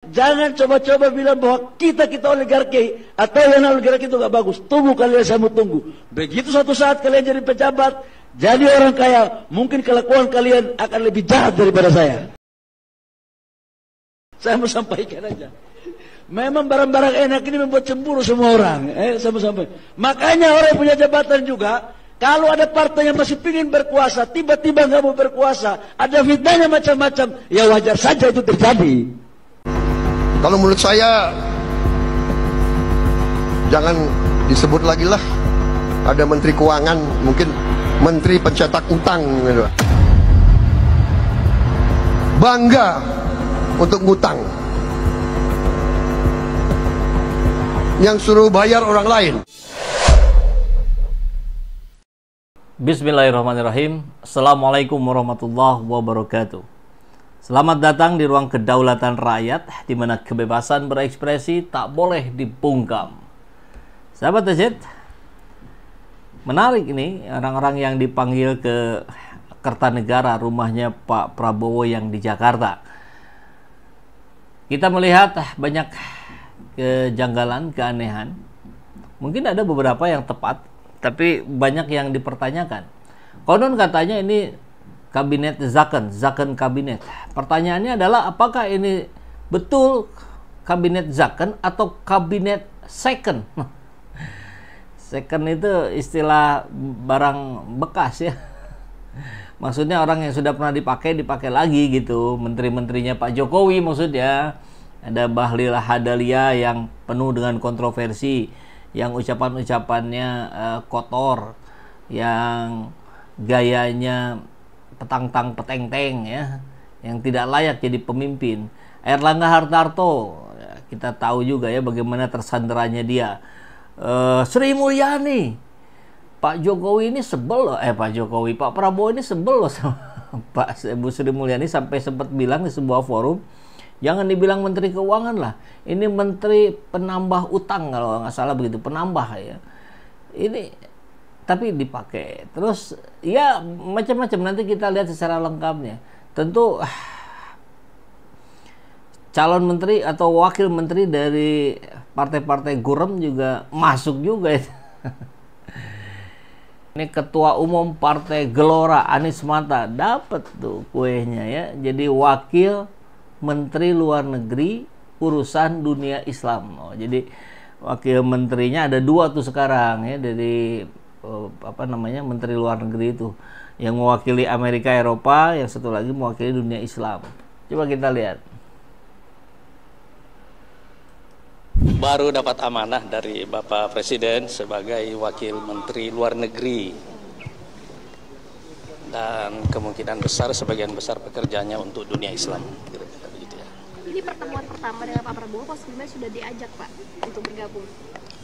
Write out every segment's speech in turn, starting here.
Jangan coba-coba bilang bahwa kita oligarki atau yang oligarki itu gak bagus. Tunggu kalian, saya mau tunggu. Begitu suatu saat kalian jadi pejabat, jadi orang kaya, mungkin kelakuan kalian akan lebih jahat daripada saya. Saya mau sampaikan aja. Memang barang-barang enak ini membuat cemburu semua orang. Saya mau sampaikan. Makanya orang yang punya jabatan juga, kalau ada partai yang masih ingin berkuasa, tiba-tiba nggak mau berkuasa, ada fitnahnya macam-macam, ya wajar saja itu terjadi. Kalau menurut saya, jangan disebut lagi lah. Ada menteri keuangan, mungkin menteri pencetak utang gitu. Bangga untuk ngutang. Yang suruh bayar orang lain. Bismillahirrahmanirrahim. Assalamualaikum warahmatullahi wabarakatuh. Selamat datang di ruang kedaulatan rakyat, di mana kebebasan berekspresi tak boleh dibungkam. Sahabat TZ, menarik ini orang-orang yang dipanggil ke Kertanegara, rumahnya Pak Prabowo yang di Jakarta. Kita melihat banyak kejanggalan, keanehan. Mungkin ada beberapa yang tepat, tapi banyak yang dipertanyakan. Konon katanya ini kabinet Zaken kabinet. Pertanyaannya adalah apakah ini betul kabinet Zaken atau kabinet second? Second itu istilah barang bekas ya. Maksudnya orang yang sudah pernah dipakai lagi gitu. Menteri-menterinya Pak Jokowi maksudnya. Ada Bahlil Lahadalia yang penuh dengan kontroversi, yang ucapan-ucapannya kotor, yang gayanya petang-tang peteng-teng ya, yang tidak layak jadi pemimpin. Erlangga Hartarto, kita tahu juga ya bagaimana tersandaranya dia. Sri Mulyani, Pak Jokowi ini sebel loh, Pak Prabowo ini sebel loh sama Pak Sri Mulyani, sampai sempat bilang di sebuah forum, jangan dibilang menteri keuangan lah, ini menteri penambah utang kalau nggak salah begitu, penambah ya. Ini tapi dipakai terus ya, macam-macam. Nanti kita lihat secara lengkapnya. Tentu calon menteri atau wakil menteri dari partai-partai gurem juga masuk juga. Ini ketua umum partai Gelora Anies Mata dapat tuh kuenya ya, jadi wakil menteri luar negeri urusan dunia Islam. Jadi wakil menterinya ada 2 tuh sekarang ya, dari menteri luar negeri itu, yang mewakili Amerika, Eropa, yang satu lagi mewakili dunia Islam. Coba kita lihat. Baru dapat amanah dari Bapak Presiden sebagai wakil menteri luar negeri, dan kemungkinan besar sebagian besar pekerjaannya untuk dunia Islam. Ini pertemuan pertama dengan Pak Prabowo, Pak sebelumnya sudah diajak Pak untuk bergabung?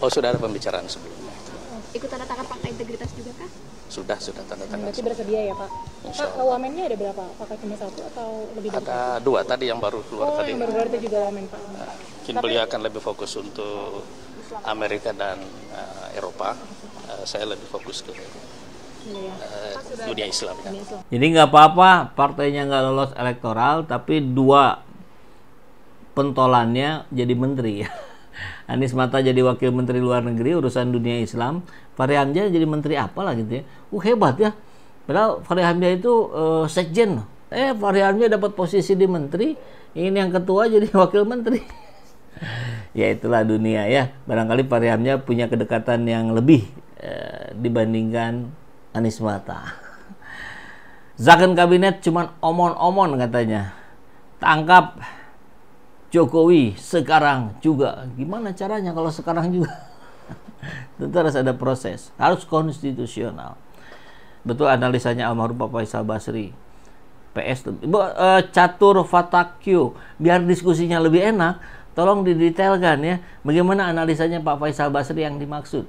Oh, sudah ada pembicaraan sebelumnya. Ikut tanda tangan fakta integritas juga kah? Sudah tanda tangan. Berarti bersedia ya Pak? Pak, wamennya ada berapa? Apakah cuma 1 atau lebih dari? Ada 2 tadi yang baru keluar tadi. Yang baru keluar itu juga wamen Pak? Mungkin beliau akan lebih fokus untuk Amerika dan Eropa. Saya lebih fokus ke dunia Islam. Ya. Jadi nggak apa-apa partainya nggak lolos elektoral, tapi 2 pentolannya jadi menteri. Anies Mata jadi wakil menteri luar negeri urusan dunia Islam, Fahri Hamzah jadi menteri apalah gitu ya. Hebat ya. Padahal Fahri Hamzah itu sekjen. Fahri Hamzah dapat posisi di menteri, ini yang ketua jadi wakil menteri. Ya itulah dunia ya. Barangkali Fahri Hamzah punya kedekatan yang lebih dibandingkan Anies Mata. Zaken kabinet cuman omon-omon katanya. Tangkap Jokowi sekarang juga. Gimana caranya kalau sekarang juga? Tentu harus ada proses, harus konstitusional. Betul analisanya almarhum Pak Faisal Basri. PS catur fatakyu, biar diskusinya lebih enak, tolong didetailkan ya, bagaimana analisanya Pak Faisal Basri yang dimaksud.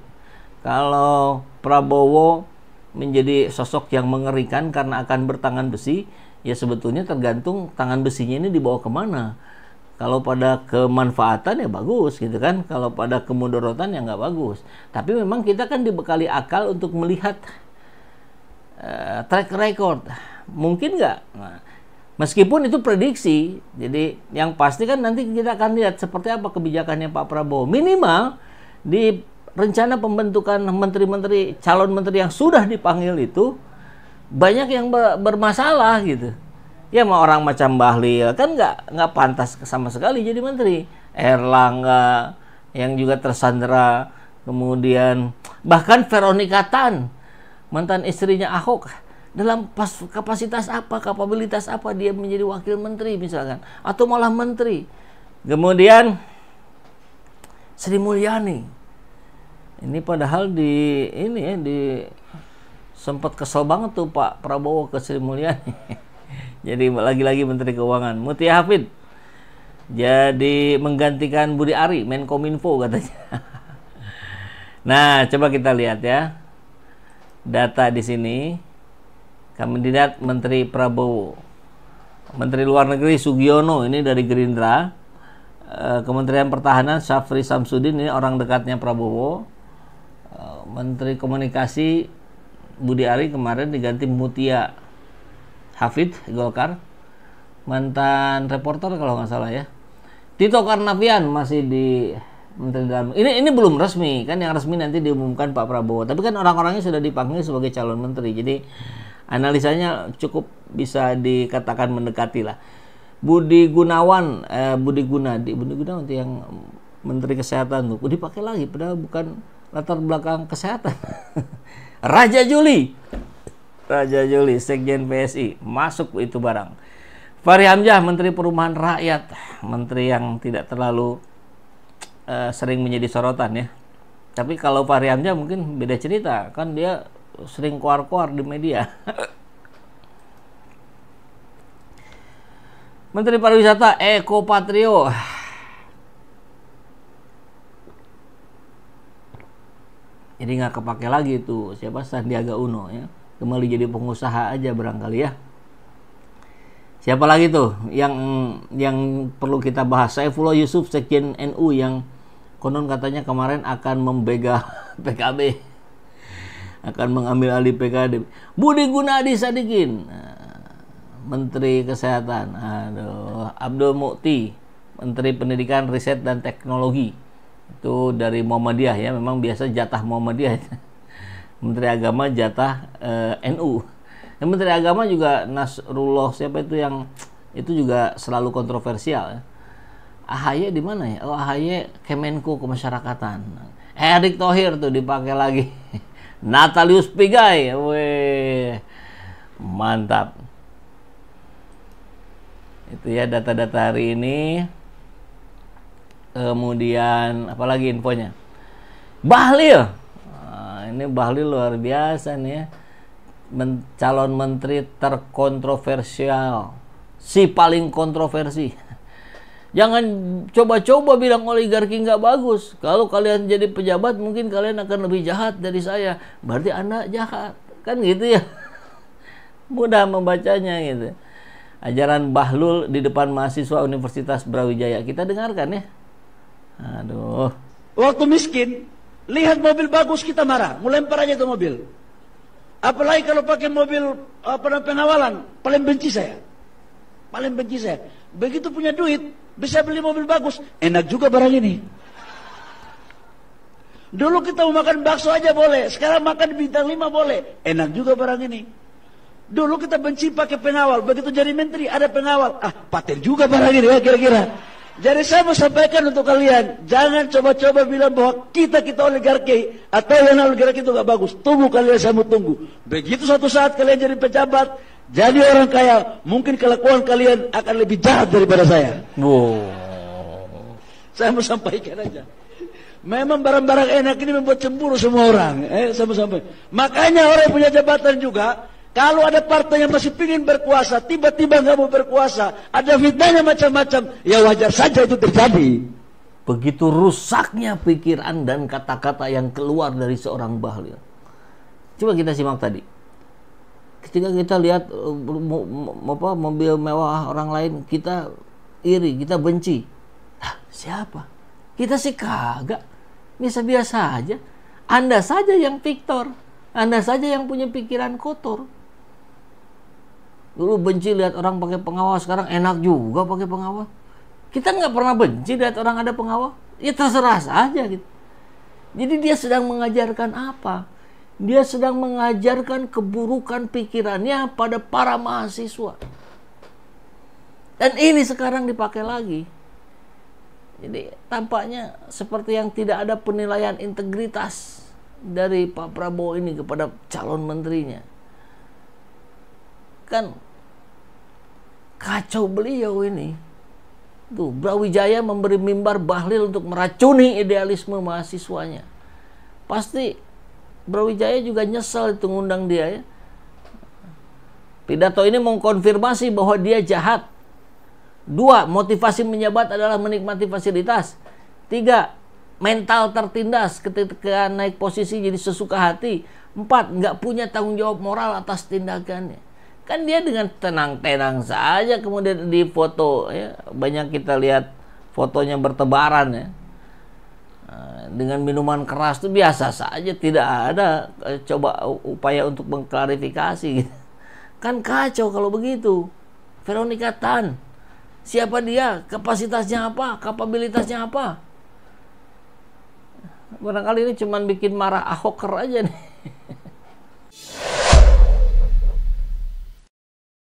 Kalau Prabowo menjadi sosok yang mengerikan karena akan bertangan besi, ya sebetulnya tergantung tangan besinya ini dibawa kemana. Kalau pada kemanfaatan ya bagus gitu kan, kalau pada kemudorotan ya nggak bagus. Tapi memang kita kan dibekali akal untuk melihat track record. Mungkin nggak? Nah, Meskipun itu prediksi, jadi yang pasti kan nanti kita akan lihat seperti apa kebijakannya Pak Prabowo. Minimal di rencana pembentukan menteri-menteri, calon menteri yang sudah dipanggil itu banyak yang bermasalah gitu. Ya mau orang macam Bahlil kan nggak pantas sama sekali jadi menteri. Erlangga yang juga tersandera, kemudian bahkan Veronica Tan, mantan istrinya Ahok. Dalam kapasitas apa, kapabilitas apa dia menjadi wakil menteri misalkan, atau malah menteri. Kemudian Sri Mulyani, ini padahal sempat kesel banget tuh Pak Prabowo ke Sri Mulyani. Jadi lagi-lagi Menteri Keuangan. Mutia Hafid jadi menggantikan Budi Ari, Menkominfo katanya. Nah, coba kita lihat ya data di sini. Kandidat Menteri Prabowo, Menteri Luar Negeri Sugiono, ini dari Gerindra. Kementerian Pertahanan Syafri Samsudin, ini orang dekatnya Prabowo. Menteri Komunikasi Budi Ari kemarin diganti Mutia Hafid, Golkar. Mantan reporter kalau nggak salah ya. Tito Karnavian masih di Menteri Dalam. Ini belum resmi kan, yang resmi nanti diumumkan Pak Prabowo. Tapi kan orang-orangnya sudah dipanggil sebagai calon menteri. Jadi analisanya cukup bisa dikatakan mendekati lah. Budi Gunawan itu yang Menteri Kesehatan tuh dipakai lagi padahal bukan latar belakang kesehatan. Raja Juli Sekjen PSI masuk itu barang. Fahri Hamzah Menteri Perumahan Rakyat, menteri yang tidak terlalu sering menjadi sorotan ya. Tapi kalau Fahri Hamzah mungkin beda cerita, kan dia sering keluar-keluar di media. Menteri Pariwisata Eko Patrio. Jadi nggak kepake lagi tuh siapa, Sandiaga Uno ya. Kembali jadi pengusaha aja barangkali ya. Siapa lagi tuh yang perlu kita bahas? Saifullah Yusuf Sekjen NU yang konon katanya kemarin akan membegal PKB. Akan mengambil alih PKB. Budi Gunadi Sadikin, Menteri Kesehatan. Abdul Mukti, Menteri Pendidikan, Riset dan Teknologi. Itu dari Muhammadiyah ya, memang biasa jatah Muhammadiyah. Menteri Agama jatah NU. Dan Menteri Agama juga Nasrullah siapa itu yang itu juga selalu kontroversial ya. AHY di mana ya? Oh, AHY Kemenko Kemasyarakatan. Erick Thohir tuh dipakai lagi. Natalius Pigai, weh, mantap. Itu ya data-data hari ini. Kemudian apalagi infonya? Bahlil, ini Bahlil luar biasa nih ya. Calon menteri terkontroversial, si paling kontroversi. Jangan coba-coba bilang oligarki nggak bagus. Kalau kalian jadi pejabat mungkin kalian akan lebih jahat dari saya. Berarti Anda jahat. Kan gitu ya. Mudah membacanya gitu. Ajaran Bahlul di depan mahasiswa Universitas Brawijaya. Kita dengarkan ya. Aduh. Waktu miskin, lihat mobil bagus kita marah. Melempar aja itu mobil. Apalagi kalau pakai mobil pengawalan. Paling benci saya. Begitu punya duit, bisa beli mobil bagus, enak juga barang ini. Dulu kita mau makan bakso aja boleh, sekarang makan bintang 5 boleh, enak juga barang ini. Dulu kita benci pakai pengawal, begitu jadi menteri ada pengawal, paten juga barang ini ya kira-kira. Jadi saya mau sampaikan untuk kalian, jangan coba-coba bilang bahwa kita oligarki atau yang oligarki itu gak bagus. Tunggu kalian, saya mau tunggu. Begitu suatu saat kalian jadi pejabat, jadi orang kaya, mungkin kelakuan kalian akan lebih jahat daripada saya. Wow. Saya mau sampaikan aja. Memang barang-barang enak ini membuat cemburu semua orang. Saya mau sampaikan. Makanya orang yang punya jabatan juga, kalau ada partai yang masih ingin berkuasa, tiba-tiba nggak mau berkuasa, ada fitnahnya macam-macam, ya wajar saja itu terjadi. Begitu rusaknya pikiran dan kata-kata yang keluar dari seorang Bahlil. Coba kita simak tadi. Ketika kita lihat mobil mewah orang lain, kita iri, kita benci. Siapa? Kita sih kagak. Biasa-biasa aja. Anda saja yang Victor. Anda saja yang punya pikiran kotor. Dulu benci lihat orang pakai pengawal, sekarang enak juga pakai pengawal. Kita nggak pernah benci lihat orang ada pengawal. Ya terserah saja gitu. Jadi dia sedang mengajarkan apa? Dia sedang mengajarkan keburukan pikirannya pada para mahasiswa. Dan ini sekarang dipakai lagi. Jadi tampaknya seperti yang tidak ada penilaian integritas dari Pak Prabowo ini kepada calon menterinya. Kan kacau beliau ini. Tuh, Brawijaya memberi mimbar Bahlil untuk meracuni idealisme mahasiswanya. Pasti Brawijaya juga nyesel itu ngundang dia ya. Pidato ini mengkonfirmasi bahwa dia jahat. 2. Motivasi menjabat adalah menikmati fasilitas. 3. Mental tertindas ketika naik posisi jadi sesuka hati. 4. Nggak punya tanggung jawab moral atas tindakannya. Kan dia dengan tenang-tenang saja kemudian di foto ya. Banyak kita lihat fotonya bertebaran ya. Dengan minuman keras itu biasa saja, tidak ada coba upaya untuk mengklarifikasi gitu. Kan kacau kalau begitu. Veronica Tan, siapa dia? Kapasitasnya apa? Kapabilitasnya apa? Barangkali ini cuman bikin marah Ahoker aja nih.